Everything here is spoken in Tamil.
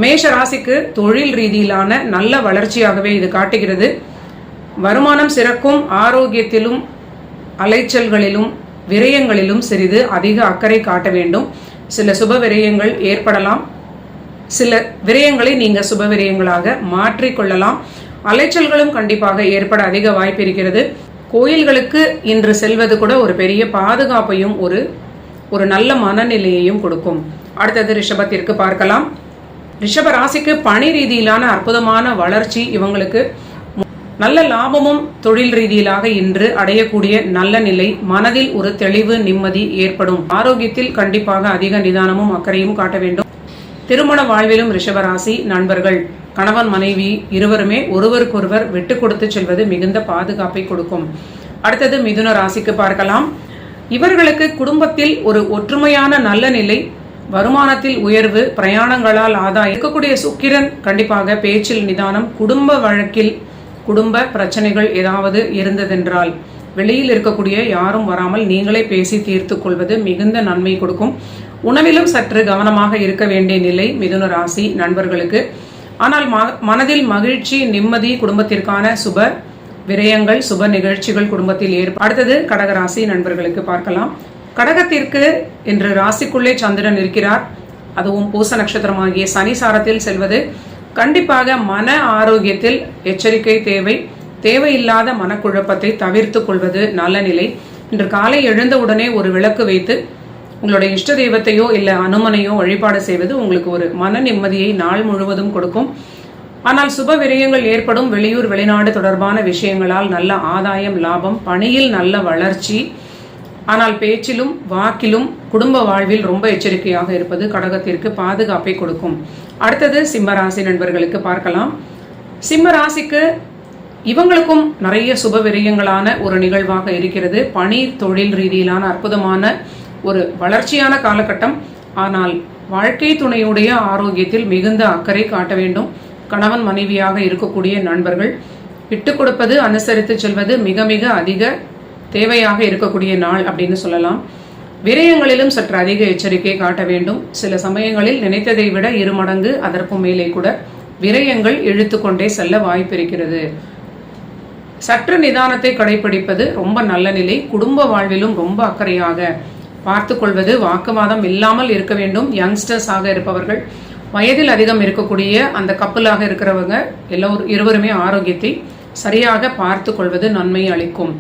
மேஷ ராசிக்கு தொழில் ரீதியிலான நல்ல வளர்ச்சியாகவே இது காட்டுகிறது. வருமானம் சிறக்கும். ஆரோக்கியத்திலும் அலைச்சல்களிலும் விரயங்களிலும் சிறிது அதிக அக்கறை காட்ட வேண்டும். சில சுப விரயங்கள் ஏற்படலாம். சில விரயங்களை நீங்க சுப விரயங்களாக மாற்றிக்கொள்ளலாம். அலைச்சல்களும் கண்டிப்பாக ஏற்பட அதிக வாய்ப்பு இருக்கிறது. கோயில்களுக்கு இன்று செல்வது கூட ஒரு பெரிய பாதுகாப்பையும் ஒரு நல்ல மனநிலையையும் கொடுக்கும். அடுத்தது ரிஷபத்திற்கு பார்க்கலாம். ரிஷப ராசிக்கு பணி ரீதியிலான அற்புதமான வளர்ச்சி. இவங்களுக்கு நல்ல லாபமும் தொழில் ரீதியிலாக இன்று அடையக்கூடிய நல்ல நிலை. மனதில் ஒரு தெளிவு நிம்மதி ஏற்படும். ஆரோக்கியத்தில் கண்டிப்பாக அதிக நிதானமும் அக்கறையும் காட்ட வேண்டும். திருமண வாழ்விலும் ரிஷபராசி நண்பர்கள் கணவன் மனைவி இருவருமே ஒருவருக்கொருவர் விட்டு கொடுத்து செல்வது மிகுந்த பாதுகாப்பை கொடுக்கும். அடுத்தது மிதுன ராசிக்கு பார்க்கலாம். இவர்களுக்கு குடும்பத்தில் ஒரு ஒற்றுமையான நல்ல நிலை, வருமானத்தில் உயர்வு, பிரயாணங்களால் ஆதாயம். இருக்கக்கூடிய சுக்கிரன் கண்டிப்பாக பேச்சில் நிதானம். குடும்ப வழக்கில் குடும்ப பிரச்சனைகள் ஏதாவது இருந்ததென்றால் வெளியில் இருக்கக்கூடிய யாரும் வராமல் நீங்களே பேசி தீர்த்து கொள்வது மிகுந்த நன்மை கொடுக்கும். உணவிலும் சற்று கவனமாக இருக்க வேண்டிய நிலை மிதுன ராசி நண்பர்களுக்கு. ஆனால் மனதில் மகிழ்ச்சி, நிம்மதி, குடும்பத்திற்கான சுப விரயங்கள், சுப நிகழ்ச்சிகள் குடும்பத்தில் அடுத்தது கடகராசி நண்பர்களுக்கு பார்க்கலாம். கடகத்திற்கு இன்று ராசிக்குள்ளே சந்திரன் இருக்கிறார். அதுவும் பூச நட்சத்திரமாகிய சனி சாரத்தில் செல்வது கண்டிப்பாக மன ஆரோக்கியத்தில் எச்சரிக்கை தேவை. தேவையில்லாத மனக்குழப்பத்தை தவிர்த்து கொள்வது நல்ல நிலை. இன்று காலை எழுந்தவுடனே ஒரு விளக்கு வைத்து உங்களுடைய இஷ்ட தெய்வத்தையோ இல்லை அனுமனையோ வழிபாடு செய்வது உங்களுக்கு ஒரு மன நிம்மதியை நாள் முழுவதும் கொடுக்கும். ஆனால் சுப விரயங்கள் ஏற்படும். வெளியூர் வெளிநாடு தொடர்பான விஷயங்களால் நல்ல ஆதாயம், லாபம், பணியில் நல்ல வளர்ச்சி. ஆனால் பேச்சிலும் வாக்கிலும் குடும்ப வாழ்வில் ரொம்ப எச்சரிக்கையாக இருப்பது கடகத்திற்கு பாதுகாப்பை கொடுக்கும். அடுத்தது சிம்மராசி நண்பர்களுக்கு பார்க்கலாம். சிம்ம ராசிக்கு இவங்களுக்கும் நிறைய சுப விரயங்களான ஒரு நிகழ்வாக இருக்கிறது. பணி தொழில் ரீதியிலான அற்புதமான ஒரு வளர்ச்சியான காலகட்டம். ஆனால் வாழ்க்கை துணையுடைய ஆரோக்கியத்தில் மிகுந்த அக்கறை காட்ட வேண்டும். கணவன் மனைவியாக இருக்கக்கூடிய நண்பர்கள் விட்டு கொடுப்பது, அனுசரித்து செல்வது மிக மிக அதிக தேவையாக இருக்கக்கூடிய நாள் அப்படின்னு சொல்லலாம். விரயங்களிலும் சற்று அதிக எச்சரிக்கை காட்ட வேண்டும். சில சமயங்களில் நினைத்ததை விட 2 மடங்கு அதற்கு மேலே கூட விரயங்கள் இழுத்து கொண்டே செல்ல வாய்ப்பு இருக்கிறது. சற்று நிதானத்தை கடைபிடிப்பது ரொம்ப நல்ல நிலை. குடும்ப வாழ்விலும் ரொம்ப அக்கறையாக பார்த்து கொள்வது, வாக்குவாதம் இல்லாமல் இருக்க வேண்டும். யங்ஸ்டர்ஸ் ஆக இருப்பவர்கள், வயதில் அதிகம் இருக்கக்கூடிய அந்த கப்பலாக இருக்கிறவங்க இருவருமே ஆரோக்கியத்தை சரியாக பார்த்து கொள்வது நன்மை அளிக்கும்.